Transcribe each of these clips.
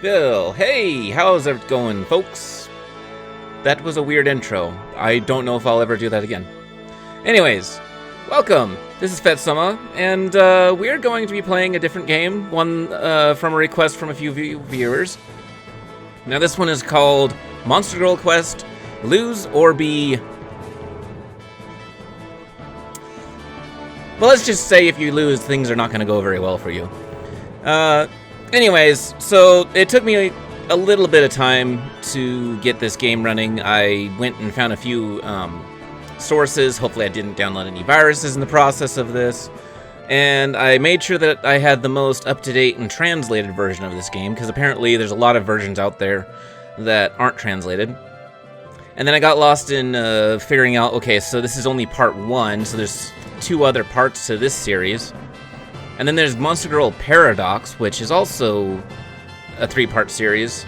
Bill, hey, how's it going, folks? That was a weird intro. I don't know if I'll ever do that again. Anyways, welcome. This is FehtSama, and we're going to be playing a different game, one from a request from a few viewers. Now this one is called Monster Girl Quest, Lose or Be... Well, let's just say if you lose, things are not going to go very well for you. Anyways, so it took me a little bit of time to get this game running. I went and found a few sources. Hopefully I didn't download any viruses in the process of this. And I made sure that I had the most up-to-date and translated version of this game, because apparently there's a lot of versions out there that aren't translated. And then I got lost in figuring out, okay, so this is only part 1, so there's 2 other parts to this series. And then there's Monster Girl Paradox, which is also a 3-part series.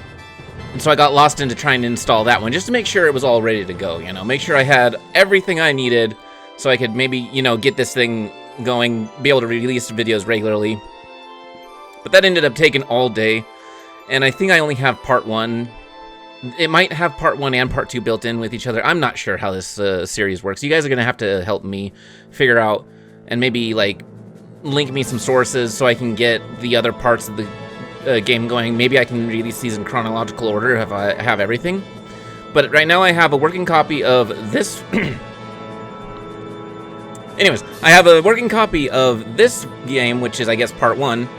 And so I got lost into trying to install that one, just to make sure it was all ready to go, you know? Make sure I had everything I needed, so I could maybe, you know, get this thing going, be able to release videos regularly. But that ended up taking all day, and I think I only have part 1. It might have part 1 and part 2 built in with each other. I'm not sure how this series works. You guys are going to have to help me figure out, and maybe, like, link me some sources so I can get the other parts of the game going. Maybe I can release these in chronological order if I have everything. But right now I have a working copy of this... Anyways, I have a working copy of this game, which is, I guess, part 1.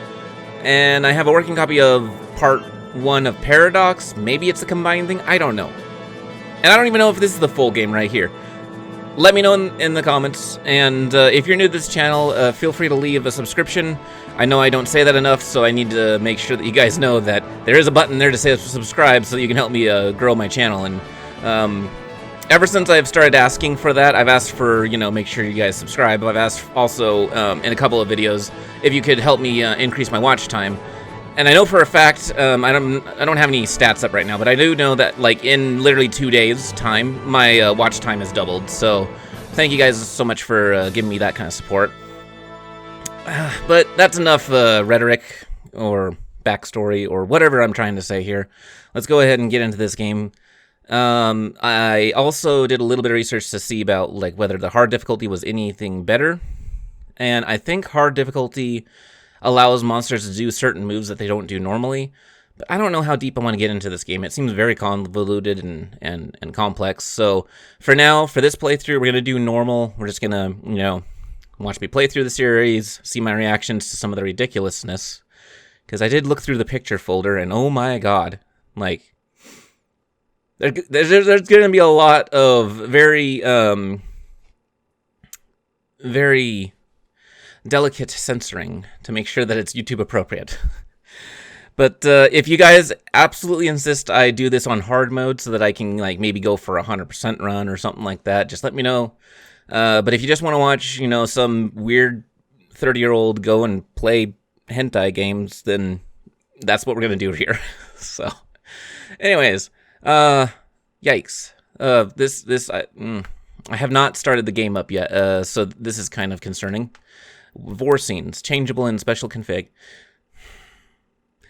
And I have a working copy of part 1 of Paradox. Maybe it's a combined thing. I don't know. And I don't even know if this is the full game right here. Let me know in the comments, and if you're new to this channel, feel free to leave a subscription. I know I don't say that enough, so I need to make sure that you guys know that there is a button there to say subscribe so that you can help me grow my channel. And ever since I've started asking for that, I've asked for, you know, make sure you guys subscribe. I've asked also in a couple of videos if you could help me increase my watch time. And I know for a fact, I don't have any stats up right now, but I do know that, like, in literally 2 days' time, my watch time has doubled. So, thank you guys so much for giving me that kind of support. But that's enough rhetoric or backstory or whatever I'm trying to say here. Let's go ahead and get into this game. I also did a little bit of research to see about, like, whether the hard difficulty was anything better. And I think hard difficulty allows monsters to do certain moves that they don't do normally, but I don't know how deep I want to get into this game. It seems very convoluted and complex, so for now, for this playthrough, we're going to do normal. We're just going to, you know, watch me play through the series, see my reactions to some of the ridiculousness, because I did look through the picture folder, and oh my god, like, there's going to be a lot of very delicate censoring to make sure that it's YouTube appropriate. But if you guys absolutely insist I do this on hard mode so that I can, like, maybe go for a 100% run or something like that, just let me know. But if you just want to watch, you know, some weird 30-year-old go and play hentai games, then that's what we're gonna do here. So, anyways, yikes. I have not started the game up yet, so this is kind of concerning. Vor scenes, changeable in special config.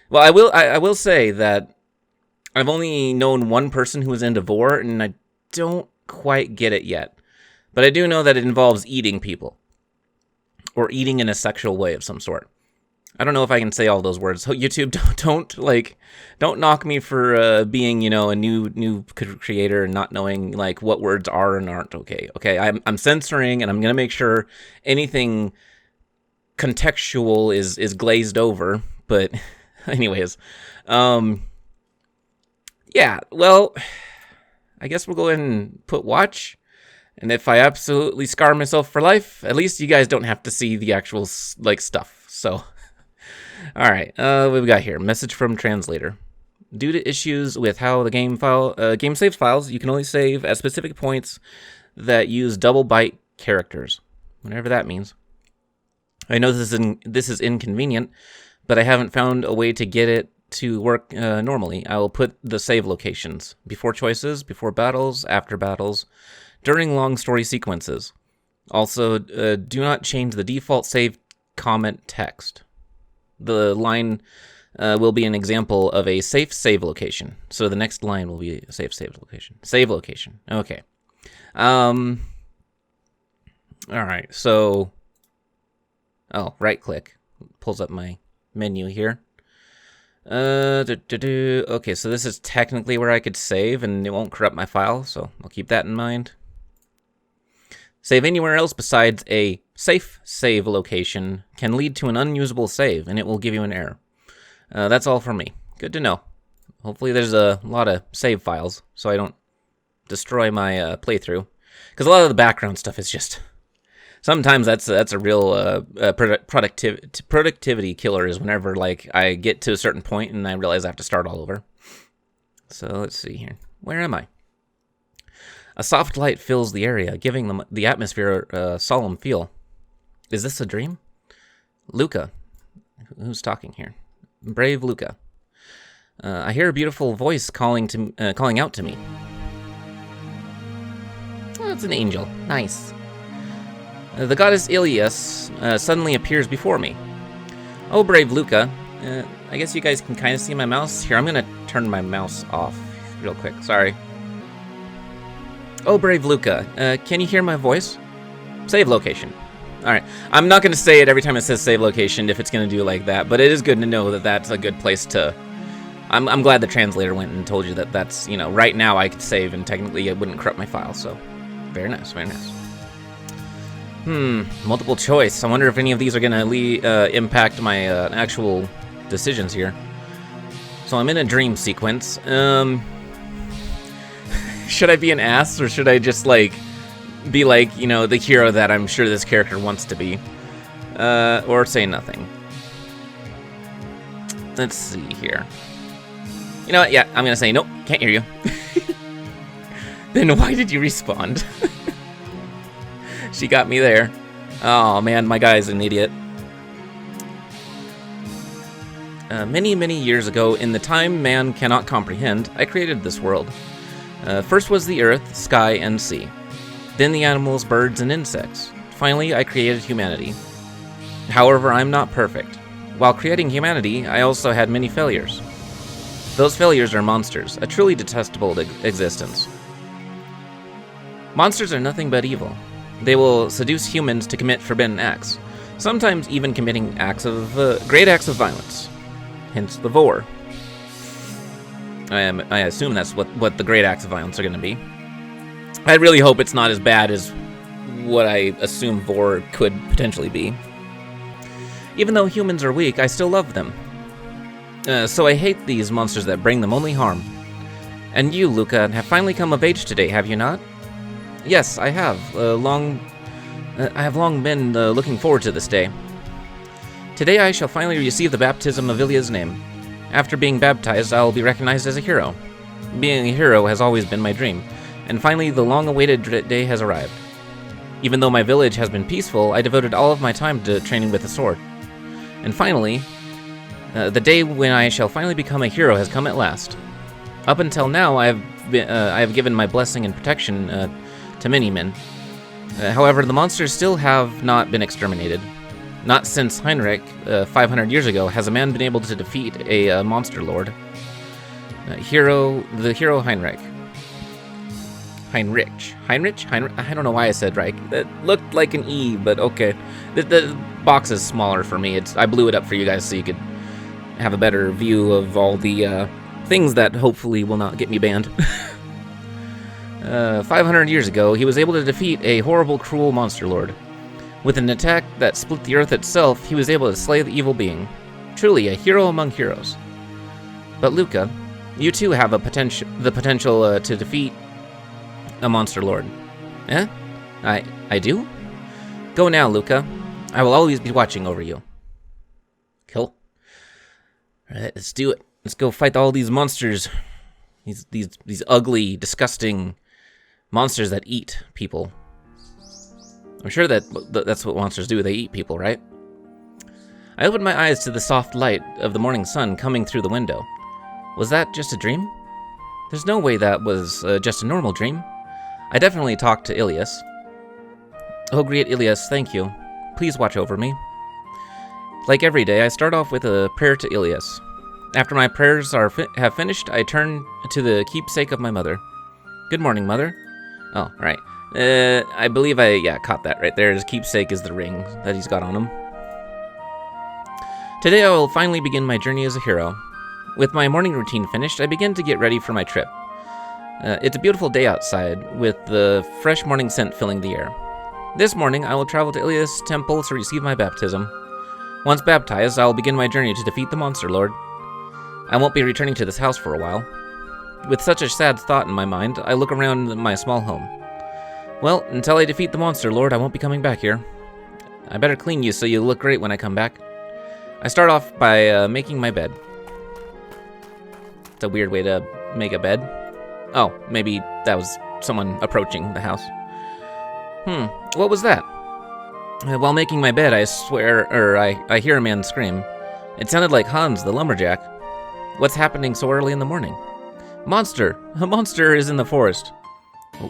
Well, I will say that I've only known one person who was into vor, and I don't quite get it yet. But I do know that it involves eating people, or eating in a sexual way of some sort. I don't know if I can say all those words. So YouTube, don't knock me for being, you know, a new creator and not knowing, like, what words are and aren't okay. Okay, I'm censoring, and I'm gonna make sure anything contextual is glazed over. But anyways, yeah. Well, I guess we'll go ahead and put watch. And if I absolutely scar myself for life, at least you guys don't have to see the actual, like, stuff. So. Alright, what we got here? Message from translator. Due to issues with how the game saves files, you can only save at specific points that use double byte characters. Whatever that means. I know this is inconvenient, but I haven't found a way to get it to work normally. I will put the save locations. Before choices, before battles, after battles, during long story sequences. Also, do not change the default save comment text. The line will be an example of a safe save location. So the next line will be a safe save location. Save location. Okay. All right. So, right click pulls up my menu here. Okay, so this is technically where I could save, and it won't corrupt my file, so I'll keep that in mind. Save anywhere else besides a safe save location can lead to an unusable save, and it will give you an error. That's all for me. Good to know. Hopefully there's a lot of save files, so I don't destroy my playthrough. Because a lot of the background stuff is just... Sometimes that's a real productivity killer, is whenever like I get to a certain point and I realize I have to start all over. So let's see here. Where am I? A soft light fills the area, giving the atmosphere a solemn feel. Is this a dream? Luca. Who's talking here? Brave Luca. I hear a beautiful voice calling out to me. Oh, it's an angel. Nice. The goddess Ilias suddenly appears before me. Oh, brave Luca. I guess you guys can kind of see my mouse. Here, I'm going to turn my mouse off real quick. Sorry. Oh, brave Luca. Can you hear my voice? Save location. All right. I'm not going to say it every time it says save location if it's going to do like that, but it is good to know that that's a good place to... I'm glad the translator went and told you that that's, you know, right now I could save and technically it wouldn't corrupt my file, so very nice, very nice. Multiple choice. I wonder if any of these are going to impact my actual decisions here. So I'm in a dream sequence. Should I be an ass, or should I just, like, be like, you know, the hero that I'm sure this character wants to be? Or say nothing. Let's see here. You know what? Yeah, I'm going to say nope, can't hear you. Then why did you respond? She got me there. Oh man, my guy's an idiot. Many, many years ago, in the time man cannot comprehend, I created this world. First was the earth, sky, and sea. Then the animals, birds, and insects. Finally, I created humanity. However, I'm not perfect. While creating humanity, I also had many failures. Those failures are monsters, a truly detestable existence. Monsters are nothing but evil. They will seduce humans to commit forbidden acts, sometimes even committing great acts of violence. Hence the vor. I assume that's what the great acts of violence are going to be. I really hope it's not as bad as what I assume vor could potentially be. Even though humans are weak, I still love them. So I hate these monsters that bring them only harm. And you, Luca, have finally come of age today, have you not? Yes, I have. I have long been looking forward to this day. Today I shall finally receive the baptism of Ilia's name. After being baptized, I will be recognized as a hero. Being a hero has always been my dream, and finally the long-awaited day has arrived. Even though my village has been peaceful, I devoted all of my time to training with the sword. And finally, the day when I shall finally become a hero has come at last. Up until now, I have given my blessing and protection to many men. However, the monsters still have not been exterminated. Not since Heinrich, 500 years ago, has a man been able to defeat a monster lord. The hero Heinrich. Heinrich? I don't know why I said Reich. That looked like an E, but okay. The box is smaller for me. I blew it up for you guys so you could have a better view of all the things that hopefully will not get me banned. 500 years ago, he was able to defeat a horrible, cruel monster lord. With an attack that split the earth itself, he was able to slay the evil being. Truly a hero among heroes. But Luca, you too have the potential to defeat a monster lord. Eh? I do? Go now, Luca. I will always be watching over you. Cool. Alright, let's do it. Let's go fight all these monsters. These ugly, disgusting monsters that eat people. I'm sure that's what monsters do. They eat people, right? I opened my eyes to the soft light of the morning sun coming through the window. Was that just a dream? There's no way that was just a normal dream. I definitely talked to Ilias. Oh, great Ilias, thank you. Please watch over me. Like every day, I start off with a prayer to Ilias. After my prayers have finished, I turn to the keepsake of my mother. Good morning, Mother. Oh, right. I believe I caught that right there. His keepsake is the ring that he's got on him. Today I will finally begin my journey as a hero. With my morning routine finished, I begin to get ready for my trip. It's a beautiful day outside, with the fresh morning scent filling the air. This morning, I will travel to Ilias Temple to receive my baptism. Once baptized, I will begin my journey to defeat the Monster Lord. I won't be returning to this house for a while. With such a sad thought in my mind, I look around my small home. Well, until I defeat the Monster Lord, I won't be coming back here. I better clean you so you look great when I come back. I start off by making my bed. It's a weird way to make a bed. Oh, maybe that was someone approaching the house. What was that? While making my bed, I hear a man scream. It sounded like Hans, the lumberjack. What's happening so early in the morning? Monster! A monster is in the forest.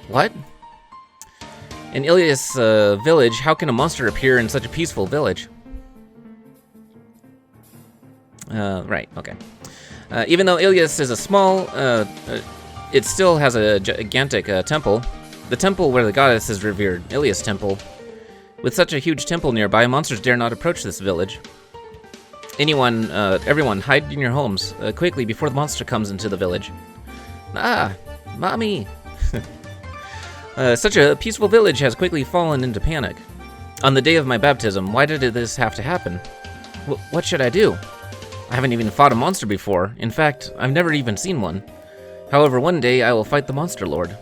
What? In Ilias village, how can a monster appear in such a peaceful village? Right, okay. Even though Ilias is a small, it still has a gigantic temple. The temple where the goddess is revered, Ilias Temple. With such a huge temple nearby, monsters dare not approach this village. Everyone, hide in your homes, quickly before the monster comes into the village. Ah, Mommy! Such a peaceful village has quickly fallen into panic. On the day of my baptism, why did this have to happen? What should I do? I haven't even fought a monster before. In fact, I've never even seen one. However, one day I will fight the Monster Lord.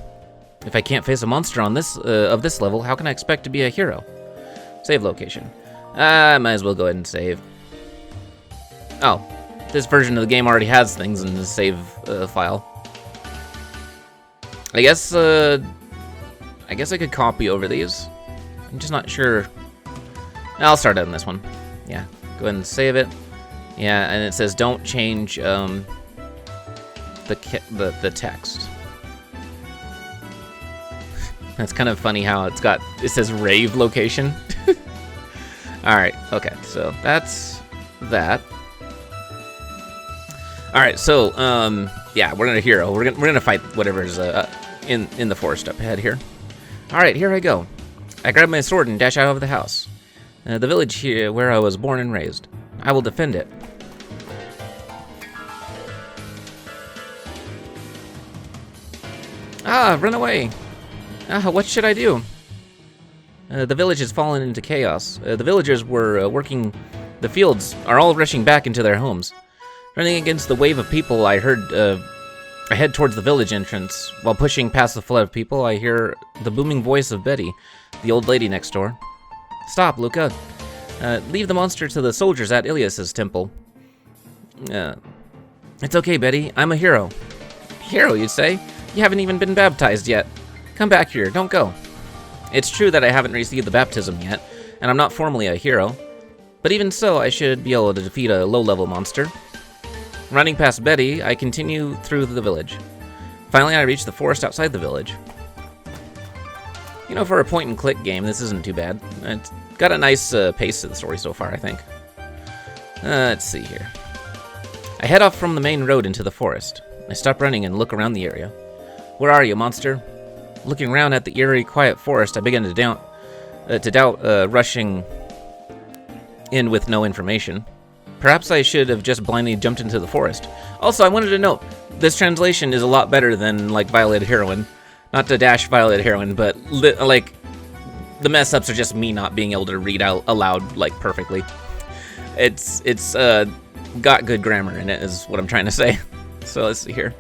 If I can't face a monster on this level, how can I expect to be a hero? Save location. I might as well go ahead and save. Oh, this version of the game already has things in the save file. I guess I could copy over these. I'm just not sure. I'll start on this one. Yeah, go ahead and save it. Yeah, and it says don't change the text. That's kind of funny how it says rave location. Alright, okay, so that's that. Alright, so, yeah, we're gonna hero. We're gonna fight whatever's in the forest up ahead here. Alright, here I go. I grab my sword and dash out of the house. The village here where I was born and raised. I will defend it. Ah, run away! What should I do? The village has fallen into chaos. The villagers were working the fields, are all rushing back into their homes. Running against the wave of people, I head towards the village entrance. While pushing past the flood of people, I hear the booming voice of Betty, the old lady next door. Stop, Luca. Leave the monster to the soldiers at Ilias's temple. It's okay, Betty. I'm a hero. Hero, you say? You haven't even been baptized yet. Come back here, don't go. It's true that I haven't received the baptism yet, and I'm not formally a hero. But even so, I should be able to defeat a low-level monster. Running past Betty, I continue through the village. Finally, I reach the forest outside the village. You know, for a point-and-click game, this isn't too bad. It's got a nice pace to the story so far, I think. Let's see here. I head off from the main road into the forest. I stop running and look around the area. Where are you, monster? Looking around at the eerie, quiet forest, I begin to doubt rushing in with no information. Perhaps I should have just blindly jumped into the forest. Also, I wanted to note, this translation is a lot better than, like, Violet Heroine. Not to dash Violet Heroine, but, like, the mess-ups are just me not being able to read out aloud, like, perfectly. It's got good grammar in it, is what I'm trying to say. So, let's see here.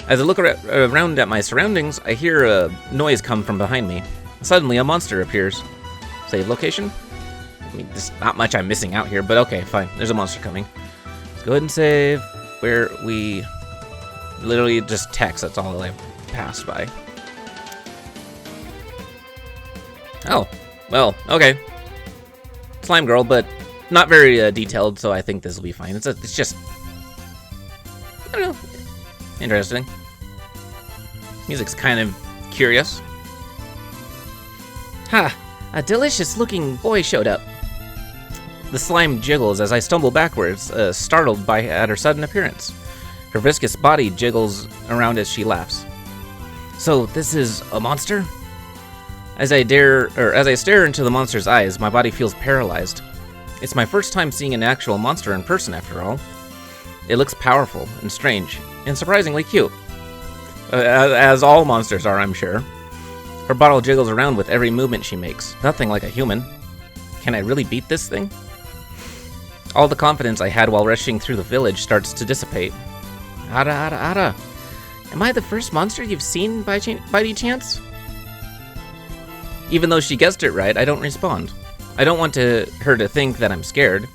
As I look around at my surroundings, I hear a noise come from behind me. Suddenly, a monster appears. Save location? I mean, there's not much I'm missing out here, but okay, fine. There's a monster coming. Let's go ahead and save where we literally just text. That's all I've passed by. Oh, well, okay. Slime girl, but not very detailed, so I think this will be fine. It's just, I don't know, interesting. Music's kind of curious. Ha! A delicious-looking boy showed up. The slime jiggles as I stumble backwards, startled at her sudden appearance. Her viscous body jiggles around as she laughs. So, this is a monster? As I stare into the monster's eyes, my body feels paralyzed. It's my first time seeing an actual monster in person, after all. It looks powerful and strange, and surprisingly cute. As all monsters are, I'm sure. Her bottle jiggles around with every movement she makes, nothing like a human. Can I really beat this thing? All the confidence I had while rushing through the village starts to dissipate. Ada. Am I the first monster you've seen by any chance? Even though she guessed it right, I don't respond. I don't want her to think that I'm scared.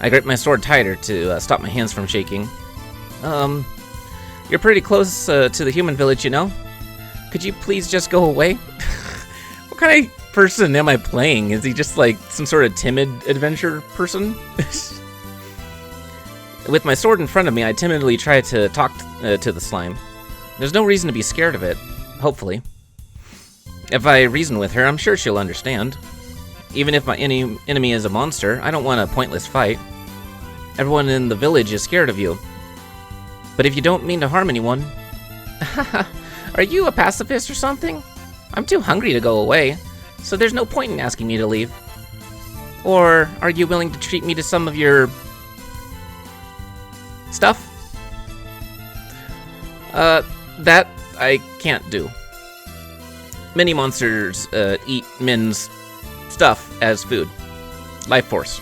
I grip my sword tighter to stop my hands from shaking. You're pretty close to the human village, you know? Could you please just go away? What kind of person am I playing? Is he just like some sort of timid adventure person? With my sword in front of me, I timidly try to talk to the slime. There's no reason to be scared of it, hopefully. If I reason with her, I'm sure she'll understand. Even if my enemy is a monster, I don't want a pointless fight. Everyone in the village is scared of you. But if you don't mean to harm anyone... Are you a pacifist or something? I'm too hungry to go away, so there's no point in asking me to leave. Or are you willing to treat me to some of your... stuff? That I can't do. Many monsters eat men's stuff as food. Life force.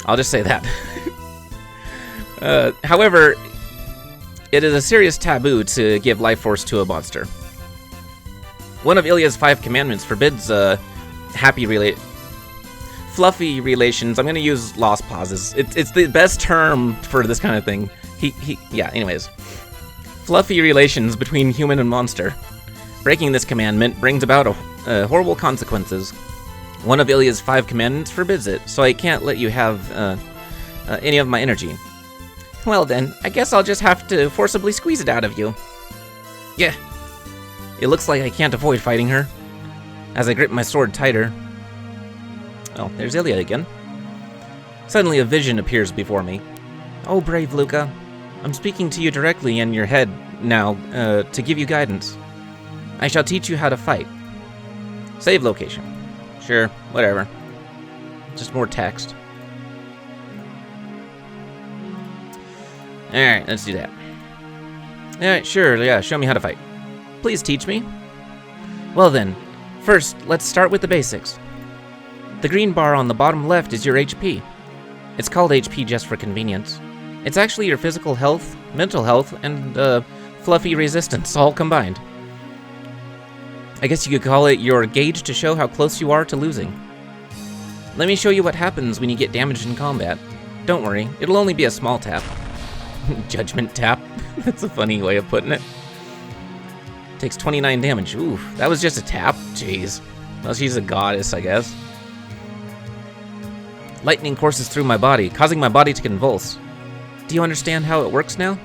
I'll just say that. However, it is a serious taboo to give life force to a monster. One of Ilya's 5 commandments forbids fluffy relations. I'm gonna use lost pauses. It's the best term for this kind of thing. Anyways. Fluffy relations between human and monster. Breaking this commandment brings about horrible consequences. One of Ilya's 5 commandments forbids it, so I can't let you have any of my energy. Well then, I guess I'll just have to forcibly squeeze it out of you. Yeah. It looks like I can't avoid fighting her. As I grip my sword tighter... Oh, there's Ilya again. Suddenly a vision appears before me. Oh, brave Luca. I'm speaking to you directly in your head now, to give you guidance. I shall teach you how to fight. Save location. Sure, whatever. Just more text. Alright, let's do that. Alright, sure, yeah, show me how to fight. Please teach me. Well then, first, let's start with the basics. The green bar on the bottom left is your HP. It's called HP just for convenience. It's actually your physical health, mental health, and fluffy resistance all combined. I guess you could call it your gauge to show how close you are to losing. Let me show you what happens when you get damaged in combat. Don't worry, it'll only be a small tap. Judgment tap. That's a funny way of putting it. Takes 29 damage. Ooh, that was just a tap? Jeez. Well, she's a goddess, I guess. Lightning courses through my body, causing my body to convulse. Do you understand how it works now?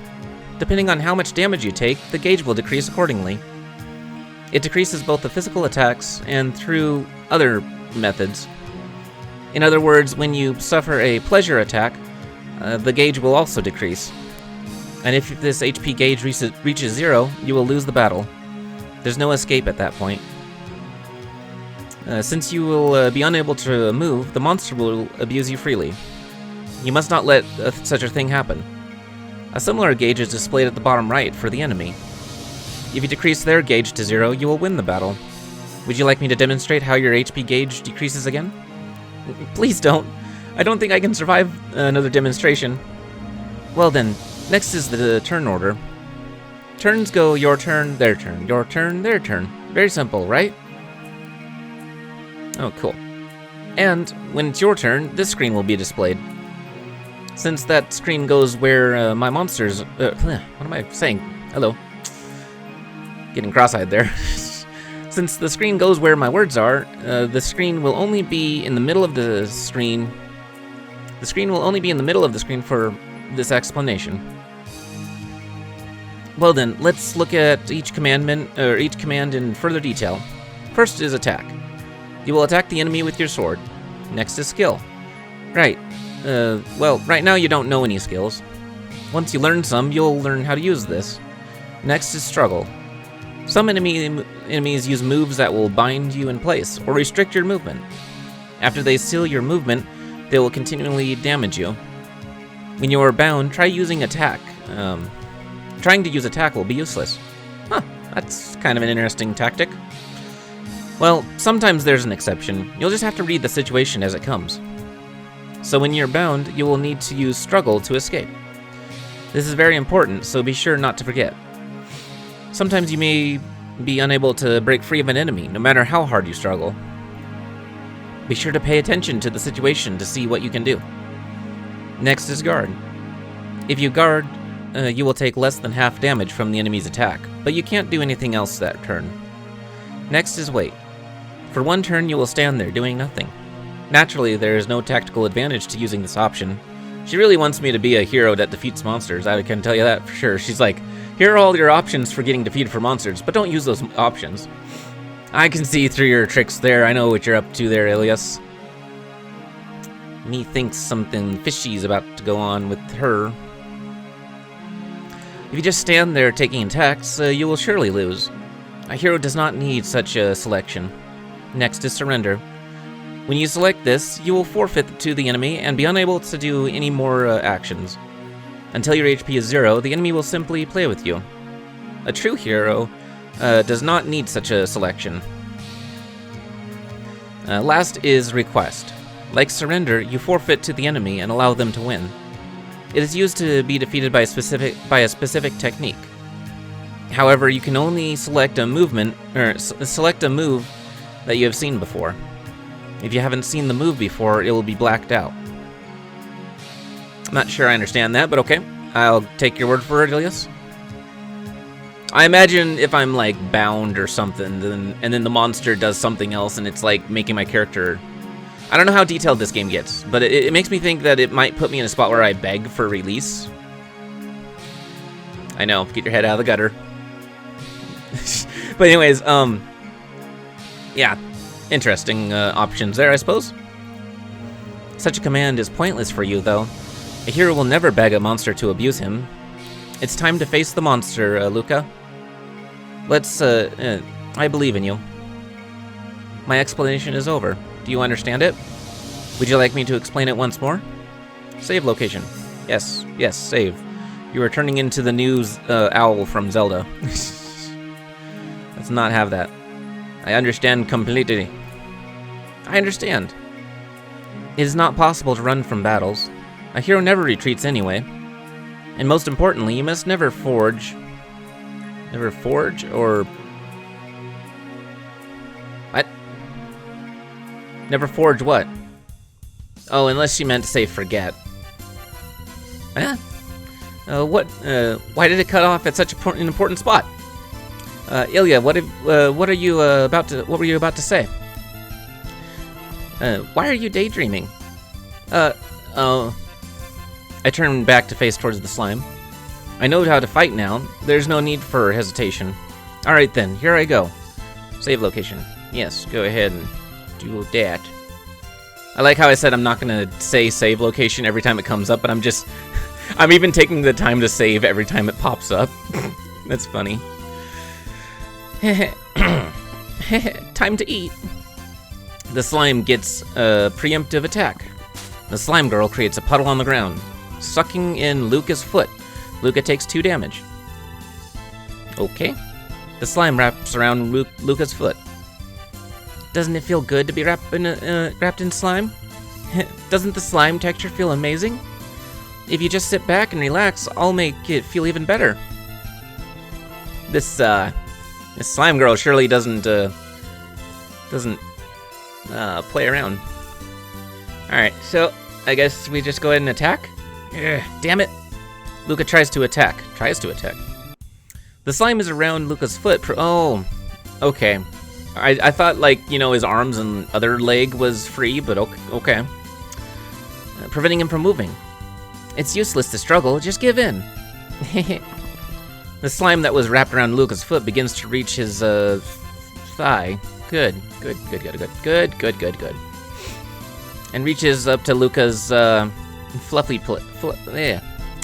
Depending on how much damage you take, the gauge will decrease accordingly. It decreases both the physical attacks and through other methods. In other words, when you suffer a pleasure attack, the gauge will also decrease. And if this HP gauge reaches 0, you will lose the battle. There's no escape at that point. Since you will be unable to move, the monster will abuse you freely. You must not let such a thing happen. A similar gauge is displayed at the bottom right for the enemy. If you decrease their gauge to 0, you will win the battle. Would you like me to demonstrate how your HP gauge decreases again? Please don't. I don't think I can survive another demonstration. Well then, next is the turn order. Turns go your turn, their turn, your turn, their turn. Very simple, right? Oh, cool. And when it's your turn, this screen will be displayed. Since that screen goes where my monsters... what am I saying? Hello. Getting cross-eyed there. Since the screen goes where my words are, the screen will only be in the middle of the screen. The screen will only be in the middle of the screen for this explanation. Well then, let's look at each command in further detail. First is attack. You will attack the enemy with your sword. Next is skill. Right. Well, right now you don't know any skills. Once you learn some, you'll learn how to use this. Next is struggle. Some enemies use moves that will bind you in place or restrict your movement. After they seal your movement, they will continually damage you. When you are bound, try using attack. Trying to use attack will be useless. Huh, that's kind of an interesting tactic. Well, sometimes there's an exception. You'll just have to read the situation as it comes. So when you're bound, you will need to use struggle to escape. This is very important, so be sure not to forget. Sometimes you may be unable to break free of an enemy, no matter how hard you struggle. Be sure to pay attention to the situation to see what you can do. Next is guard. If you guard, you will take less than half damage from the enemy's attack, but you can't do anything else that turn. Next is wait. For one turn, you will stand there doing nothing. Naturally, there is no tactical advantage to using this option. She really wants me to be a hero that defeats monsters, I can tell you that for sure. She's like, here are all your options for getting defeated for monsters, but don't use those options. I can see through your tricks there. I know what you're up to there, Ilias. Methinks something fishy is about to go on with her. If you just stand there taking attacks, you will surely lose. A hero does not need such a selection. Next is surrender. When you select this, you will forfeit to the enemy and be unable to do any more actions. Until your HP is 0, the enemy will simply play with you. A true hero does not need such a selection. Last is request. Like surrender, you forfeit to the enemy and allow them to win. It is used to be defeated by a specific technique. However, you can only select a movement or select a move that you have seen before. If you haven't seen the move before, it will be blacked out. I'm not sure I understand that, but okay. I'll take your word for it, Ilias. I imagine if I'm like bound or something, and then the monster does something else, and it's like making my character. I don't know how detailed this game gets, but it makes me think that it might put me in a spot where I beg for release. I know, get your head out of the gutter. But anyways, yeah, interesting options there, I suppose. Such a command is pointless for you, though. A hero will never beg a monster to abuse him. It's time to face the monster, Luca. Let's, I believe in you. My explanation is over. Do you understand it? Would you like me to explain it once more? Save location. Yes, save. You are turning into the news owl from Zelda. Let's not have that. I understand completely. I understand. It is not possible to run from battles. A hero never retreats anyway. And most importantly, you must never forge... Never forge, or... What? Never forge what? Oh, unless she meant to say forget. Eh? Why did it cut off at such an important spot? Ilya, what were you about to say? Why are you daydreaming? I turned back to face towards the slime. I know how to fight now. There's no need for hesitation. Alright then, here I go. Save location. Yes, go ahead and do that. I like how I said I'm not gonna say save location every time it comes up, but I'm even taking the time to save every time it pops up. That's funny. Time to eat. The slime gets a preemptive attack. The slime girl creates a puddle on the ground, sucking in Luca's foot. Luca takes 2 damage. Okay. The slime wraps around Luca's foot. Doesn't it feel good to be wrapped in slime? Doesn't the slime texture feel amazing? If you just sit back and relax, I'll make it feel even better. This slime girl surely doesn't play around. Alright, so I guess we just go ahead and attack? Ugh, damn it. Luca tries to attack. The slime is around Luca's foot. Oh, okay. I thought, like, you know, his arms and other leg was free, but okay. Preventing him from moving. It's useless to struggle, just give in. The slime that was wrapped around Luca's foot begins to reach his thigh. Good. and reaches up to Luca's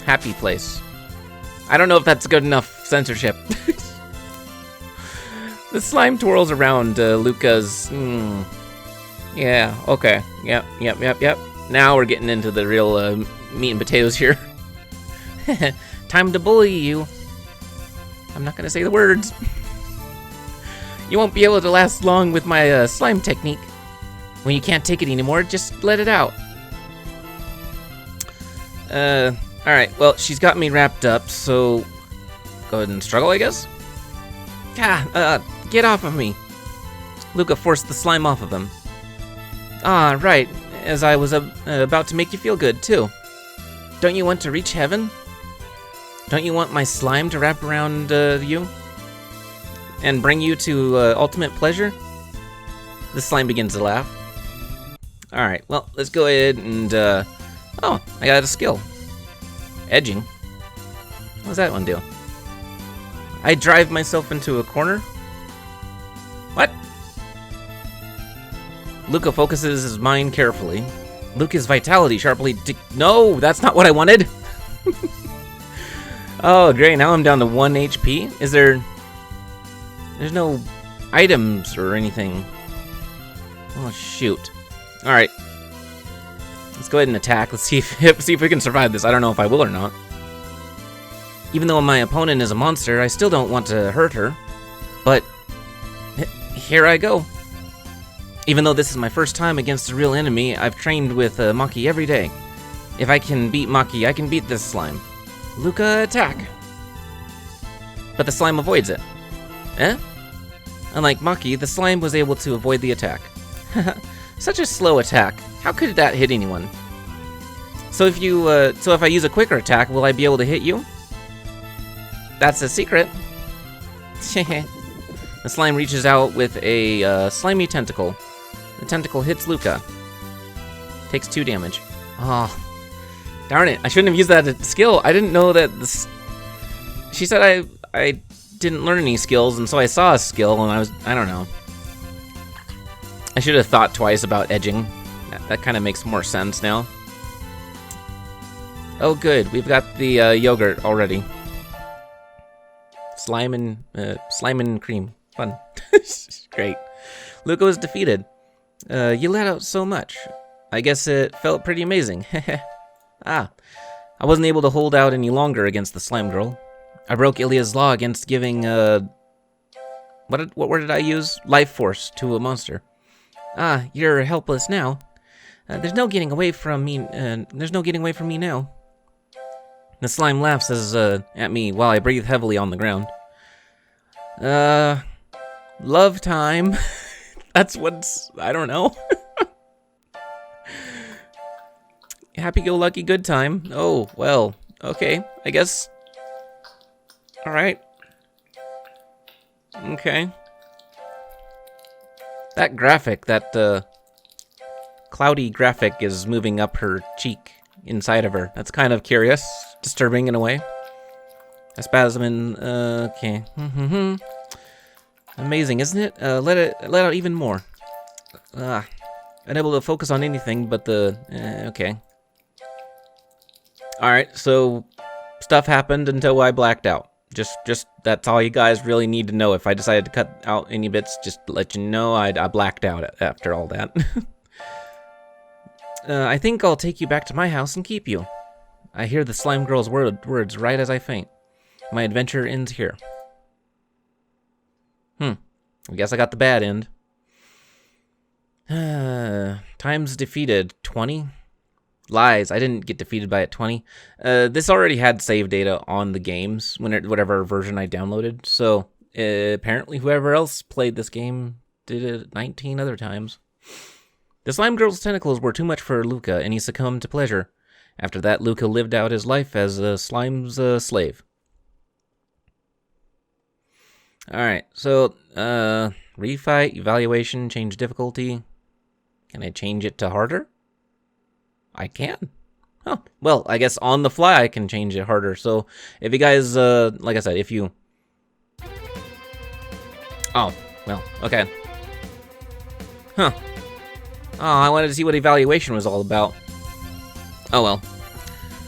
happy place. I don't know if that's good enough censorship. The slime twirls around Luca's. Yeah, okay. Yep. Now we're getting into the real meat and potatoes here. Time to bully you. I'm not gonna say the words. You won't be able to last long with my slime technique. When you can't take it anymore, just let it out. Alright, well, she's got me wrapped up, so go ahead and struggle, I guess? Get off of me. Luca forced the slime off of him. Ah, right, as I was about to make you feel good, too. Don't you want to reach heaven? Don't you want my slime to wrap around you? And bring you to ultimate pleasure? The slime begins to laugh. Alright, well, let's go ahead and, oh, I got a skill. Edging. What does that one do? I drive myself into a corner? What? Luca focuses his mind carefully. Luca's vitality sharply no, that's not what I wanted! Oh, great, now I'm down to 1 HP? There's no items or anything. Oh, shoot. Alright. Let's go ahead and attack. Let's see if we can survive this. I don't know if I will or not. Even though my opponent is a monster, I still don't want to hurt her. But here I go. Even though this is my first time against a real enemy, I've trained with Maki every day. If I can beat Maki, I can beat this slime. Luca, attack! But the slime avoids it. Eh? Unlike Maki, the slime was able to avoid the attack. Such a slow attack. How could that hit anyone? So if I use a quicker attack, will I be able to hit you? That's a secret. The slime reaches out with a slimy tentacle. The tentacle hits Luca. Takes 2 damage. Oh, darn it! I shouldn't have used that skill. I didn't know that this. She said I didn't learn any skills, and so I saw a skill, and I don't know. I should have thought twice about edging. That kind of makes more sense now. Oh, good. We've got the yogurt already. Slime and cream. Fun. Great. Luca was defeated. You let out so much. I guess it felt pretty amazing. I wasn't able to hold out any longer against the slime girl. I broke Ilya's law against giving what word did I use? Life force to a monster. You're helpless now. There's no getting away from me. There's no getting away from me now. The slime laughs at me while I breathe heavily on the ground. Love time. That's what's, I don't know. Happy-go-lucky good time. Oh, well, okay, I guess. Alright. Okay. That graphic, that cloudy graphic is moving up her cheek inside of her. That's kind of curious, disturbing in a way. A spasm in, okay. Amazing, isn't it? Let out even more. Unable to focus on anything but the, okay. Alright, so stuff happened until I blacked out. Just that's all you guys really need to know. If I decided to cut out any bits, just let you know I blacked out after all that. I think I'll take you back to my house and keep you. I hear the slime girl's words right as I faint. My adventure ends here. I guess I got the bad end. Times defeated 20. Lies, I didn't get defeated by it 20. This already had save data on the games, whatever version I downloaded, so apparently whoever else played this game did it 19 other times. The slime girl's tentacles were too much for Luca, and he succumbed to pleasure. After that, Luca lived out his life as a slime's slave. Alright, so, refight, evaluation, change difficulty. Can I change it to harder? I can. Oh, well, I guess on the fly I can change it harder. So if you guys, like I said, if you... Oh, well, okay. Huh. Oh, I wanted to see what evaluation was all about. Oh well.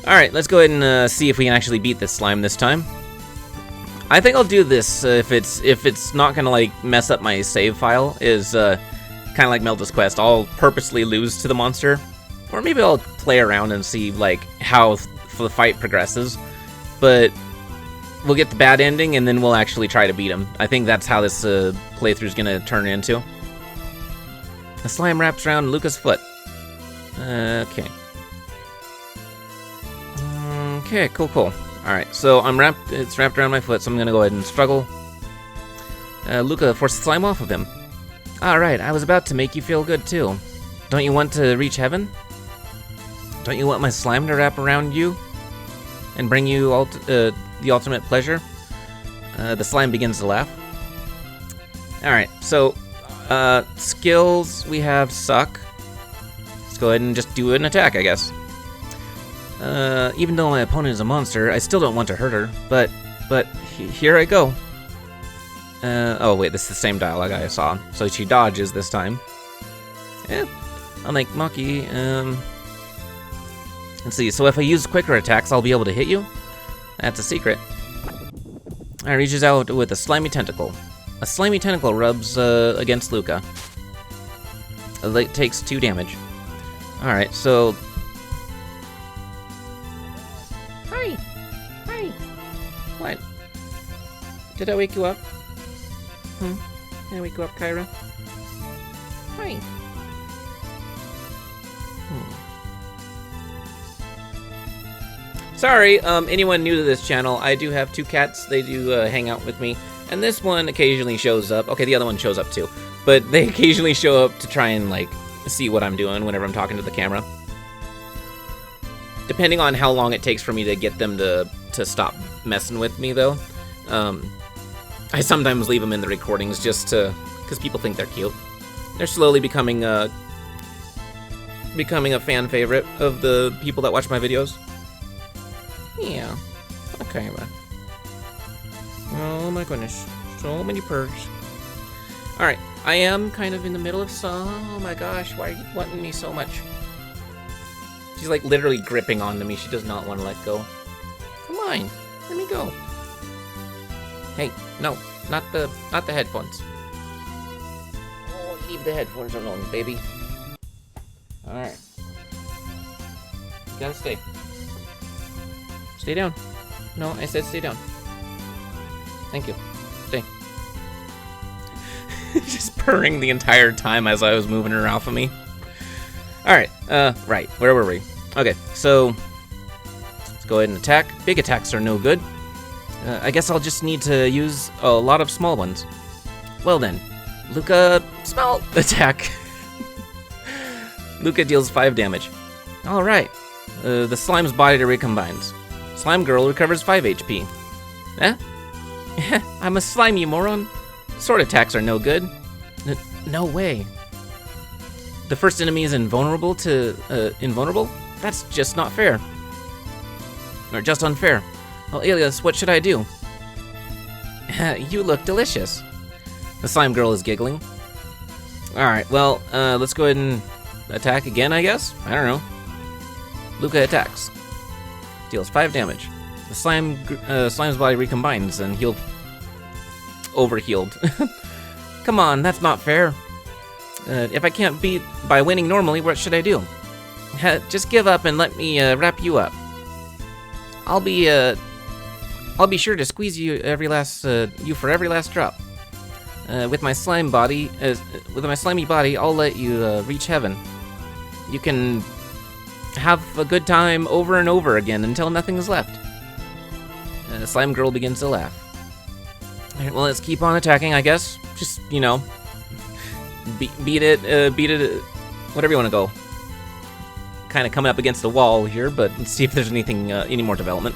Alright, let's go ahead and see if we can actually beat this slime this time. I think I'll do this if it's not gonna like mess up my save file, is kind of like Melda's Quest. I'll purposely lose to the monster, or maybe I'll play around and see like how the fight progresses. But we'll get the bad ending and then we'll actually try to beat him. I think that's how this playthrough is gonna turn into. The slime wraps around Luca's foot. Okay. Okay, cool. Alright, so it's wrapped around my foot, so I'm gonna go ahead and struggle. Luca forced the slime off of him. Alright, I was about to make you feel good too. Don't you want to reach heaven? Don't you want my slime to wrap around you and bring you the ultimate pleasure? The slime begins to laugh. Alright, so skills we have suck. Let's go ahead and just do an attack, I guess. Even though my opponent is a monster, I still don't want to hurt her, but here I go. Oh wait, this is the same dialogue I saw. So she dodges this time. Yeah, unlike Maki, let's see, so if I use quicker attacks, I'll be able to hit you? That's a secret. I reaches out with a slimy tentacle. A slimy tentacle rubs against Luca. It takes 2 damage. Alright, so... Hi! What? Did I wake you up? Did I wake you up, Kyra? Hi! Sorry, anyone new to this channel, I do have 2 cats. They do hang out with me. And this one occasionally shows up. Okay, the other one shows up too. But they occasionally show up to try and, like, see what I'm doing whenever I'm talking to the camera. Depending on how long it takes for me to get them to stop messing with me, though. I sometimes leave them in the recordings just to... because people think they're cute. They're slowly becoming a fan favorite of the people that watch my videos. Yeah. Okay, man. Oh my goodness. So many purrs. Alright, I am kind of in the middle of some... Oh my gosh, why are you wanting me so much? She's like literally gripping onto me. She does not want to let go. Come on, let me go. Hey, no, not the headphones. Oh, leave the headphones alone, baby. Alright. You gotta stay. Stay down. No, I said stay down. Thank you. Stay. Just purring the entire time as I was moving her off of me. Alright, right. Where were we? Okay, so... let's go ahead and attack. Big attacks are no good. I guess I'll just need to use a lot of small ones. Well then. Luca, small attack. Luca deals 5 damage. Alright. The slime's body recombines. Slime girl recovers 5 HP. Eh? I'm a slime, you moron. Sword attacks are no good. No way. The first enemy is invulnerable to invulnerable? That's just not fair. Or just unfair. Well, Elias, what should I do? You look delicious. The slime girl is giggling. Alright, well, let's go ahead and attack again, I guess? I don't know. Luca attacks. Deals 5 damage. The slime's body recombines and healed. Overhealed. Come on, that's not fair. If I can't beat by winning normally, what should I do? Just give up and let me wrap you up. I'll be sure to squeeze you for every last drop. With my slimy body, I'll let you reach heaven. You can have a good time over and over again until nothing is left. The slime girl begins to laugh. Alright, well, let's keep on attacking, I guess. Just, you know, beat it, whatever you want to go. Kind of coming up against the wall here, but let's see if there's anything, any more development.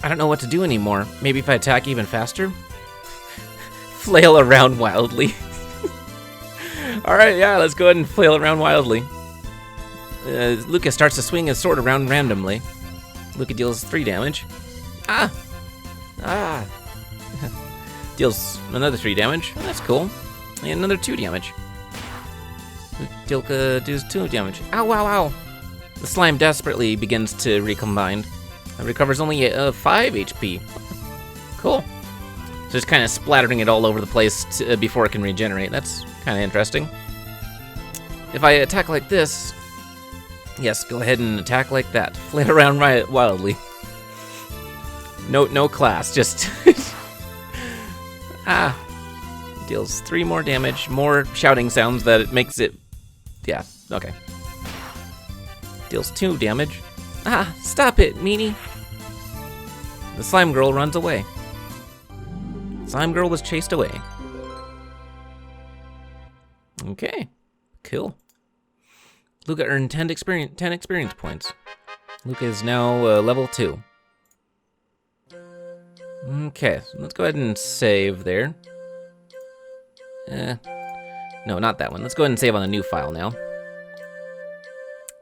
I don't know what to do anymore. Maybe if I attack even faster? Flail around wildly. Alright, yeah, let's go ahead and flail around wildly. Luca starts to swing his sword around randomly. Luca deals 3 damage. Ah! Deals another 3 damage. Oh, that's cool. And another 2 damage. Deals 2 damage. Ow, ow, ow! The slime desperately begins to recombine. It recovers only 5 HP. Cool. So just kind of splattering it all over the place before it can regenerate. That's kind of interesting. If I attack like this, yes, go ahead and attack like that. Flail around wildly. No class, just deals 3 more damage, more shouting sounds that it makes it. Yeah, okay. Deals 2 damage. Stop it, meanie. The slime girl runs away. Slime girl was chased away. Okay, cool. Luca earned 10 experience points. Luca is now level 2. Okay, so let's go ahead and save there. No, not that one. Let's go ahead and save on a new file now.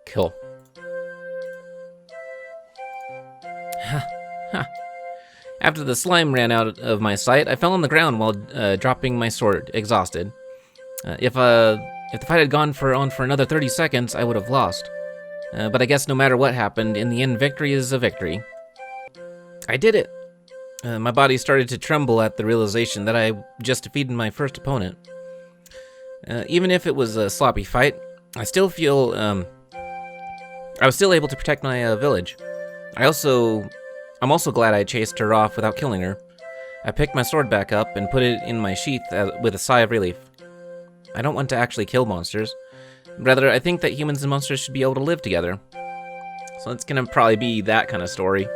Cool. After the slime ran out of my sight, I fell on the ground while dropping my sword, exhausted. If the fight had gone on for another 30 seconds, I would have lost. But I guess no matter what happened, in the end, victory is a victory. I did it! My body started to tremble at the realization that I just defeated my first opponent. Even if it was a sloppy fight, I still feel, I was still able to protect my village. I'm also glad I chased her off without killing her. I picked my sword back up and put it in my sheath with a sigh of relief. I don't want to actually kill monsters. Rather, I think that humans and monsters should be able to live together. So it's gonna probably be that kind of story.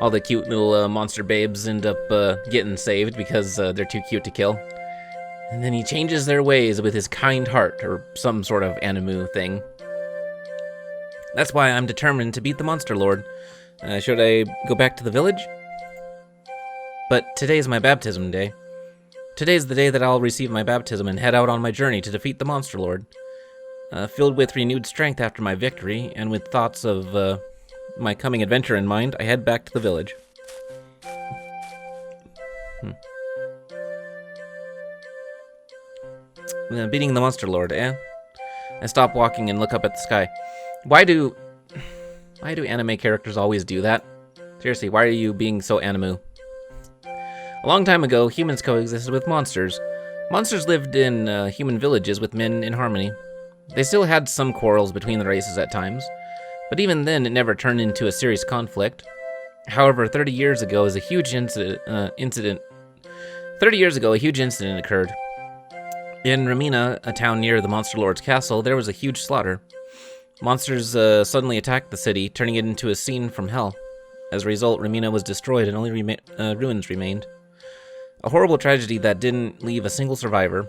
All the cute little monster babes end up getting saved because they're too cute to kill. And then he changes their ways with his kind heart, or some sort of animu thing. That's why I'm determined to beat the Monster Lord. Should I go back to the village? But today's my baptism day. Today's the day that I'll receive my baptism and head out on my journey to defeat the Monster Lord. Filled with renewed strength after my victory, and with thoughts of my coming adventure in mind, I head back to the village. Beating the Monster Lord, eh? I stop walking and look up at the sky. Why do anime characters always do that? Seriously, why are you being so animu? A long time ago, humans coexisted with monsters. Monsters lived in human villages with men in harmony. They still had some quarrels between the races at times, but even then it never turned into a serious conflict. However, 30 years ago, a huge incident occurred. In Ramina, a town near the Monster Lord's castle, there was a huge slaughter. Monsters suddenly attacked the city, turning it into a scene from hell. As a result, Ramina was destroyed and only ruins remained. A horrible tragedy that didn't leave a single survivor.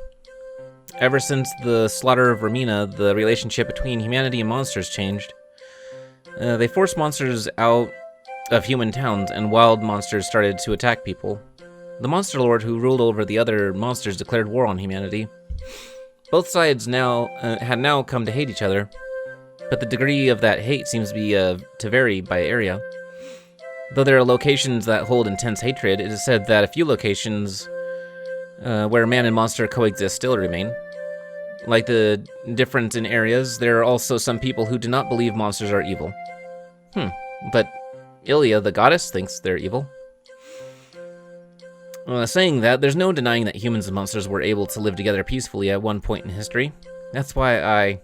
Ever since the slaughter of Ramina, the relationship between humanity and monsters changed. They forced monsters out of human towns, and wild monsters started to attack people. The Monster Lord who ruled over the other monsters declared war on humanity. Both sides had now come to hate each other, but the degree of that hate seems to be to vary by area. Though there are locations that hold intense hatred, it is said that a few locations where man and monster coexist still remain. Like the difference in areas, there are also some people who do not believe monsters are evil. But Ilya, the goddess, thinks they're evil. Saying that, there's no denying that humans and monsters were able to live together peacefully at one point in history. That's why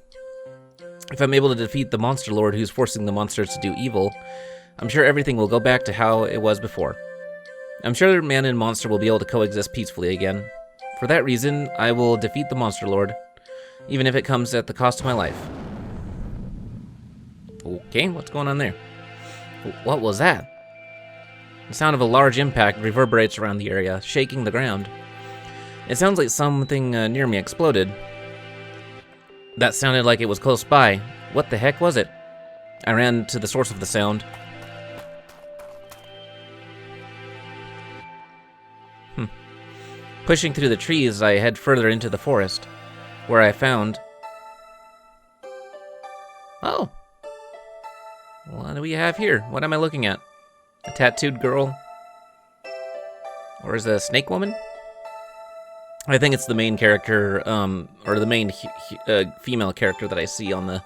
if I'm able to defeat the Monster Lord who's forcing the monsters to do evil, I'm sure everything will go back to how it was before. I'm sure man and monster will be able to coexist peacefully again. For that reason, I will defeat the Monster Lord, even if it comes at the cost of my life. Okay, what's going on there? What was that? The sound of a large impact reverberates around the area, shaking the ground. It sounds like something near me exploded. That sounded like it was close by. What the heck was it? I ran to the source of the sound. Pushing through the trees, I head further into the forest, where I found... Oh! What do we have here? What am I looking at? A tattooed girl? Or is it a snake woman? I think it's the main character, or the main female character that I see on the...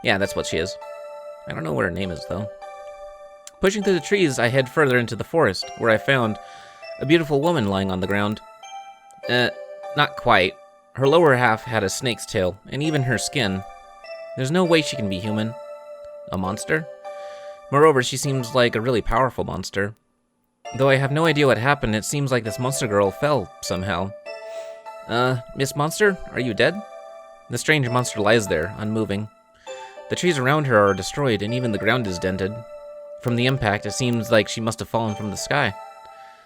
Yeah, that's what she is. I don't know what her name is, though. Pushing through the trees, I head further into the forest, where I found a beautiful woman lying on the ground. Not quite. Her lower half had a snake's tail, and even her skin. There's no way she can be human. A monster? Moreover, she seems like a really powerful monster. Though I have no idea what happened, it seems like this monster girl fell somehow. Miss Monster, are you dead? The strange monster lies there, unmoving. The trees around her are destroyed, and even the ground is dented. From the impact, it seems like she must have fallen from the sky.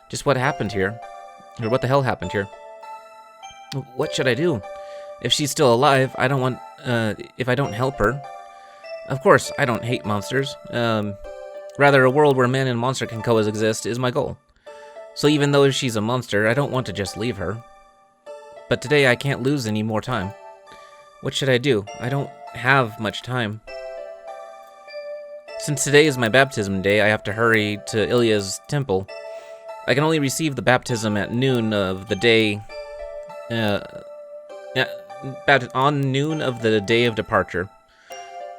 Just what happened here? Or what the hell happened here? What should I do? If she's still alive, I don't want, if I don't help her. Of course, I don't hate monsters. Rather, a world where man and monster can coexist is my goal. So even though she's a monster, I don't want to just leave her. But today I can't lose any more time. What should I do? I don't have much time. Since today is my baptism day, I have to hurry to Ilya's temple. I can only receive the baptism at noon of the day... on noon of the day of departure.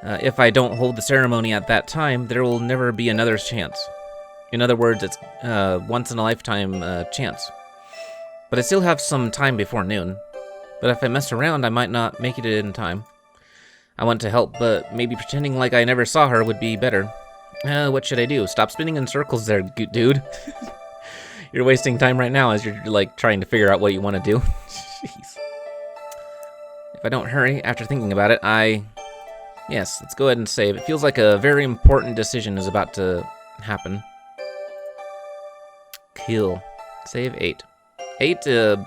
If I don't hold the ceremony at that time, there will never be another chance. In other words, it's once-in-a-lifetime chance. But I still have some time before noon. But if I mess around, I might not make it in time. I want to help, but maybe pretending like I never saw her would be better. What should I do? Stop spinning in circles there, dude. You're wasting time right now as you're, like, trying to figure out what you want to do. Jeez. If I don't hurry, after thinking about it, Yes, let's go ahead and save. It feels like a very important decision is about to happen. Cool. Save 8. 8,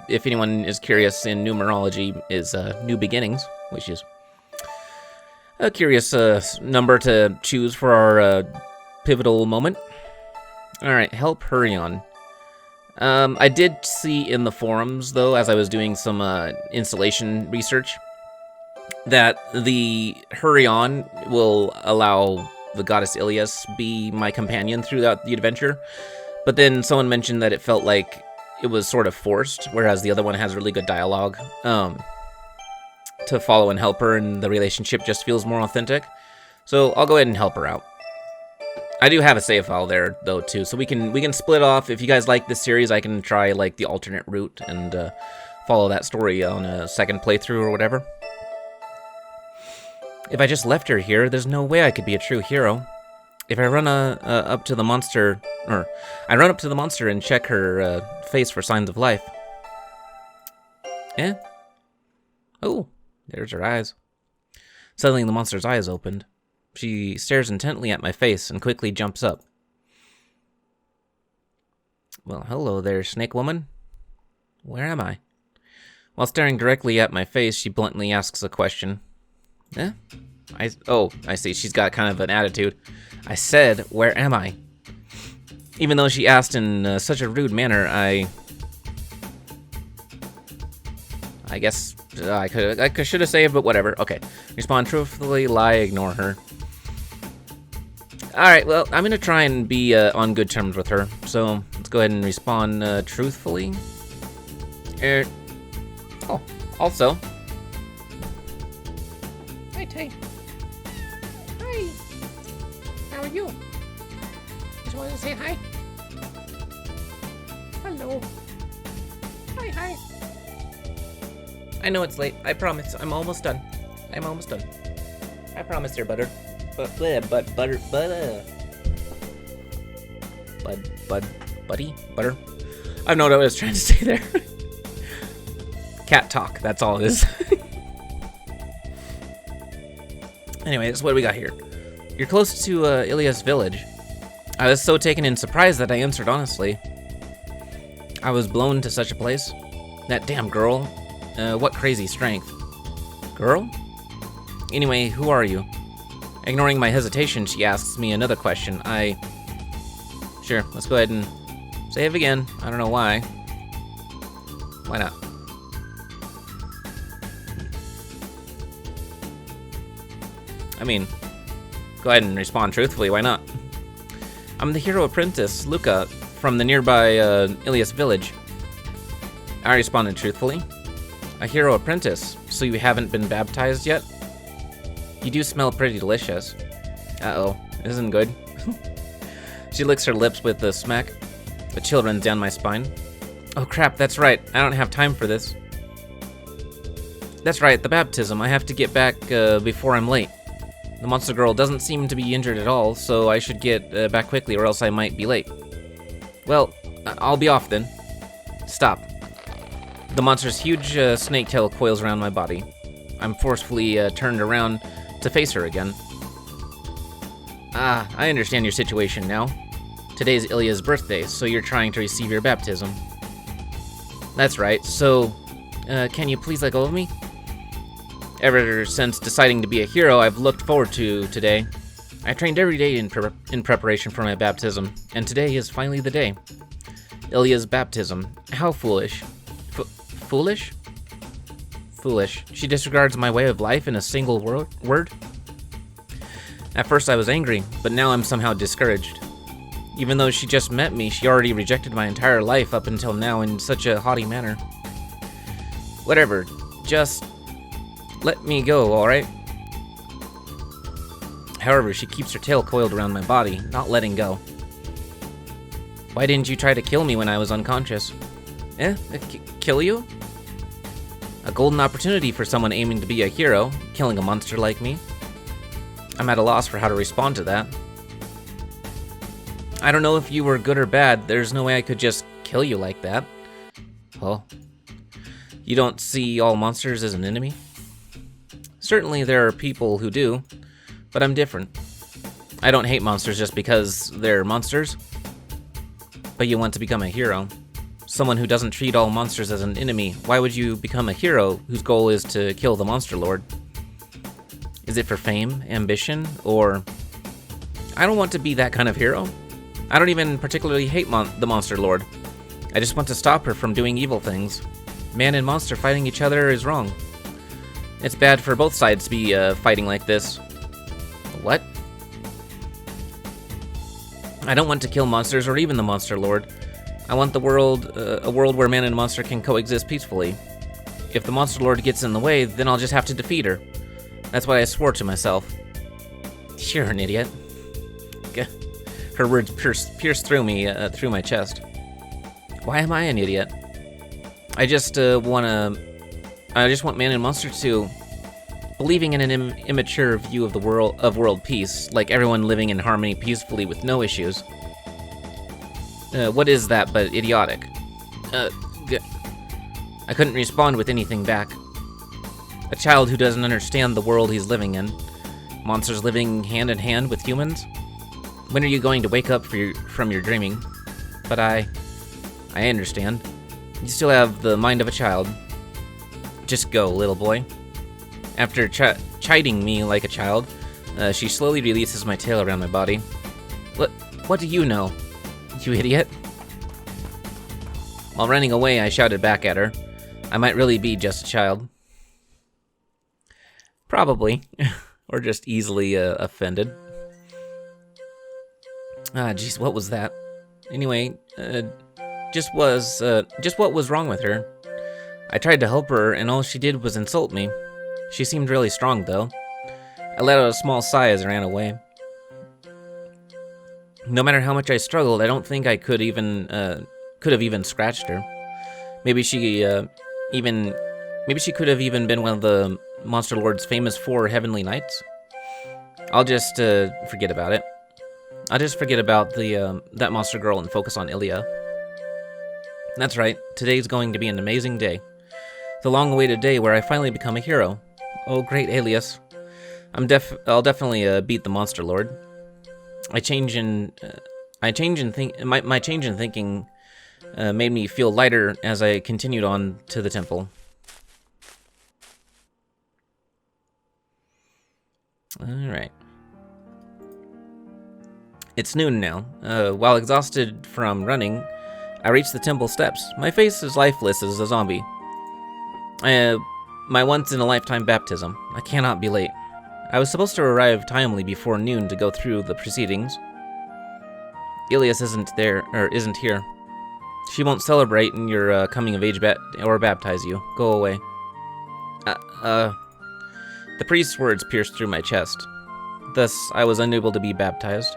if anyone is curious in numerology, is new beginnings, which is a curious number to choose for our pivotal moment. Alright, help hurry on. I did see in the forums, though, as I was doing some installation research, that the hurry on will allow the goddess Ilias be my companion throughout the adventure. But then someone mentioned that it felt like it was sort of forced, whereas the other one has really good dialogue to follow and help her, and the relationship just feels more authentic. So I'll go ahead and help her out. I do have a save file there, though, too, so we can split off. If you guys like this series, I can try, like, the alternate route and follow that story on a second playthrough or whatever. If I just left her here, there's no way I could be a true hero. If I run up to the monster, and check her face for signs of life. Eh? Oh, there's her eyes. Suddenly the monster's eyes opened. She stares intently at my face and quickly jumps up. Well, hello there, snake woman. Where am I? While staring directly at my face, she bluntly asks a question. Eh? I see. She's got kind of an attitude. I said, where am I? Even though she asked in such a rude manner, I guess I should have saved, but whatever. Okay. Respond truthfully, lie, ignore her. Alright, well, I'm going to try and be on good terms with her. So, let's go ahead and respond truthfully. Oh, also. Hi, Tay. Hi. How are you? Just wanted to say hi. Hello. Hi. I know it's late. I promise. I'm almost done. I promise there, butter. Butter. I don't know what I was trying to say there. Cat talk. That's all it is. Anyways, what do we got here? You're close to Ilias village. I was so taken in surprise that I answered honestly. I was blown to such a place. That damn girl. What crazy strength. Girl? Anyway, who are you? Ignoring my hesitation, she asks me another question. Sure, let's go ahead and save again. I don't know why. Why not? I mean, go ahead and respond truthfully, why not? I'm the hero apprentice, Luca, from the nearby Ilias village. I responded truthfully. A hero apprentice, so you haven't been baptized yet? You do smell pretty delicious. Uh-oh, isn't good. She licks her lips with a smack. A chill runs down my spine. Oh crap, that's right. I don't have time for this. That's right, the baptism. I have to get back before I'm late. The monster girl doesn't seem to be injured at all, so I should get back quickly or else I might be late. Well, I'll be off then. Stop. The monster's huge snake tail coils around my body. I'm forcefully turned around to face her again. Ah, I understand your situation now. Today's Ilya's birthday, so you're trying to receive your baptism. That's right, so can you please let go of me? Ever since deciding to be a hero, I've looked forward to today. I trained every day in preparation for my baptism, and today is finally the day. Ilya's baptism. How foolish. Foolish? Foolish. She disregards my way of life in a single word? At first I was angry, but now I'm somehow discouraged. Even though she just met me, she already rejected my entire life up until now in such a haughty manner. Whatever, just let me go, alright? However, she keeps her tail coiled around my body, not letting go. Why didn't you try to kill me when I was unconscious? Kill you? A golden opportunity for someone aiming to be a hero, killing a monster like me. I'm at a loss for how to respond to that. I don't know if you were good or bad. There's no way I could just kill you like that. Well, you don't see all monsters as an enemy? Certainly there are people who do, but I'm different. I don't hate monsters just because they're monsters. But you want to become a hero. Someone who doesn't treat all monsters as an enemy. Why would you become a hero whose goal is to kill the monster lord? Is it for fame, ambition, or... I don't want to be that kind of hero. I don't even particularly hate the monster lord. I just want to stop her from doing evil things. Man and monster fighting each other is wrong. It's bad for both sides to be fighting like this. What? I don't want to kill monsters or even the monster lord. I want the world, a world where man and monster can coexist peacefully. If the monster lord gets in the way, then I'll just have to defeat her. That's what I swore to myself. You're an idiot. Her words pierced through me, through my chest. Why am I an idiot? I just want man and monster to believing in an immature view of the world peace, like everyone living in harmony peacefully with no issues. What is that but idiotic? I couldn't respond with anything back. A child who doesn't understand the world he's living in. Monsters living hand in hand with humans? When are you going to wake up from your dreaming? But I understand. You still have the mind of a child. Just go, little boy. After chiding me like a child, she slowly releases my tail around my body. What do you know, you idiot? While running away, I shouted back at her. I might really be just a child. Probably. Or just easily offended. Ah, jeez, what was that? Anyway, just what was wrong with her? I tried to help her, and all she did was insult me. She seemed really strong, though. I let out a small sigh as I ran away. No matter how much I struggled, I don't think I could have even scratched her. Maybe she could have even been one of the Monster Lord's famous 4 Heavenly Knights. I'll just forget about it. I'll just forget about that monster girl and focus on Ilya. That's right, today's going to be an amazing day. The long-awaited day where I finally become a hero. Oh, great alias. I'll definitely beat the monster lord. My change in thinking made me feel lighter as I continued on to the temple. Alright. It's noon now. While exhausted from running, I reach the temple steps. My face is lifeless as a zombie. My once-in-a-lifetime baptism. I cannot be late. I was supposed to arrive timely before noon to go through the proceedings. Ilias isn't here. She won't celebrate in your coming of age or baptize you. Go away. The priest's words pierced through my chest. Thus, I was unable to be baptized.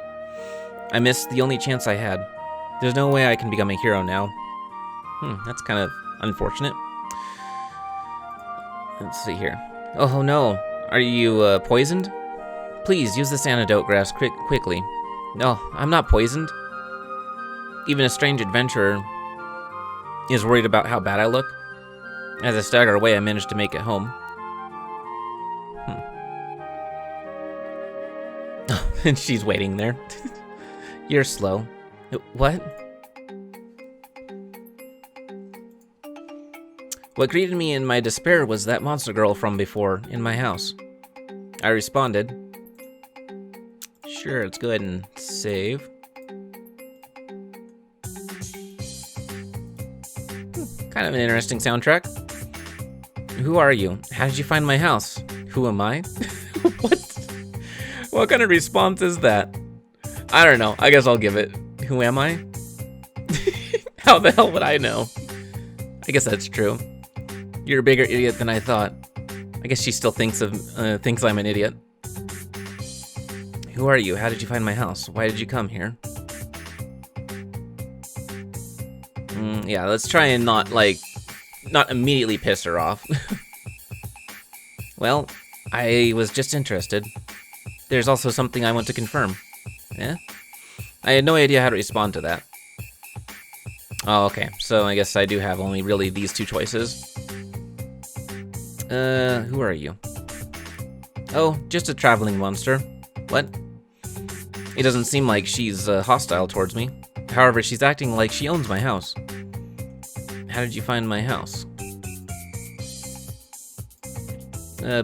I missed the only chance I had. There's no way I can become a hero now. That's kind of unfortunate. Let's see here. Oh no, are you poisoned? Please use this antidote grass quickly. No, I'm not poisoned. Even a strange adventurer is worried about how bad I look. As I stagger away, I managed to make it home. And she's waiting there. You're slow. What? What greeted me in my despair was that monster girl from before, in my house. I responded. Sure, let's go ahead and save. Kind of an interesting soundtrack. Who are you? How did you find my house? Who am I? What? What kind of response is that? I don't know. I guess I'll give it. Who am I? How the hell would I know? I guess that's true. You're a bigger idiot than I thought. I guess she still thinks I'm an idiot. Who are you? How did you find my house? Why did you come here? Yeah, let's try and not immediately piss her off. Well, I was just interested. There's also something I want to confirm. Yeah? I had no idea how to respond to that. Oh, okay. So I guess I do have only really these two choices. Who are you? Oh, just a traveling monster. What? It doesn't seem like she's hostile towards me. However, she's acting like she owns my house. How did you find my house?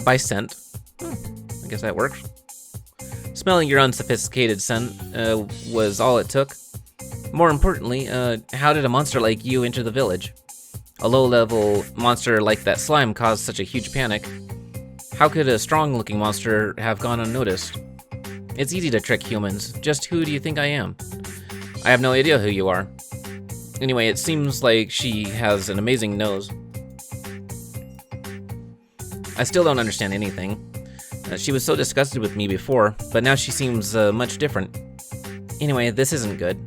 By scent. I guess that works. Smelling your unsophisticated scent was all it took. More importantly, how did a monster like you enter the village? A low-level monster like that slime caused such a huge panic. How could a strong-looking monster have gone unnoticed? It's easy to trick humans. Just who do you think I am? I have no idea who you are. Anyway, it seems like she has an amazing nose. I still don't understand anything. She was so disgusted with me before, but now she seems much different. Anyway, this isn't good.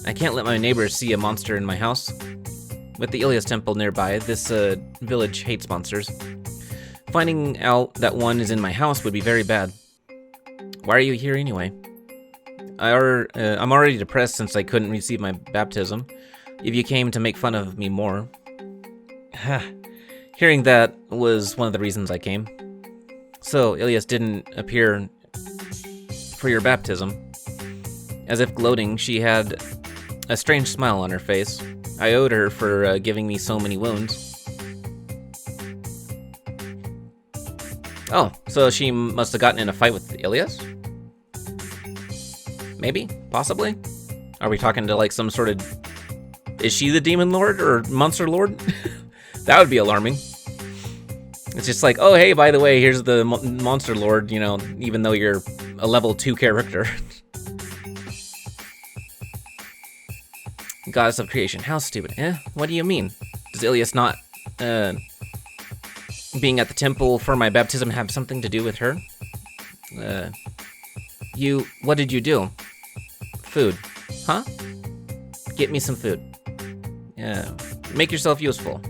I can't let my neighbors see a monster in my house. With the Ilias temple nearby, this village hates monsters. Finding out that one is in my house would be very bad. Why are you here anyway? I'm already depressed since I couldn't receive my baptism. If you came to make fun of me more. Hearing that was one of the reasons I came. So, Ilias didn't appear for your baptism. As if gloating, she had a strange smile on her face. I owed her for giving me so many wounds. Oh, so she must have gotten in a fight with Ilias? Maybe? Possibly? Are we talking to like some sort of... Is she the demon lord or monster lord? That would be alarming. It's just like, oh hey, by the way, here's the monster lord, you know, even though you're a level 2 character. Goddess of creation, how stupid. What do you mean? Does Ilias not, being at the temple for my baptism have something to do with her? What did you do? Food. Huh? Get me some food. Make yourself useful.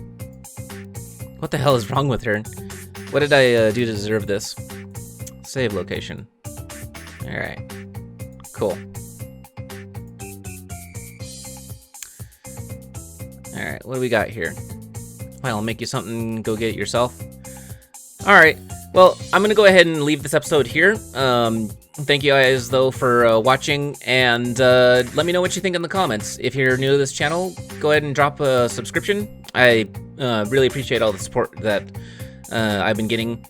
What the hell is wrong with her? What did I do to deserve this? Save location. Alright. Cool. Alright, what do we got here? Well, I'll make you something, go get it yourself. Alright, well, I'm gonna go ahead and leave this episode here. Thank you guys, though, for watching, and let me know what you think in the comments. If you're new to this channel, go ahead and drop a subscription. I really appreciate all the support that I've been getting,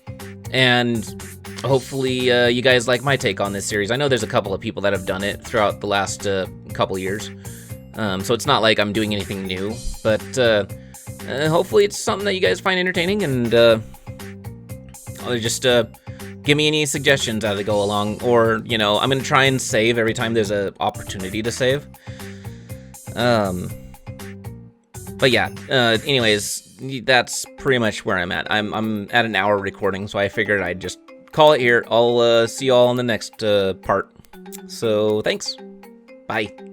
and hopefully you guys like my take on this series. I know there's a couple of people that have done it throughout the last couple years, so it's not like I'm doing anything new, but hopefully it's something that you guys find entertaining, and just give me any suggestions as I go along, or, you know, I'm going to try and save every time there's an opportunity to save. But yeah, anyways, that's pretty much where I'm at. I'm at an hour recording, so I figured I'd just call it here. I'll see y'all in the next part. So thanks. Bye.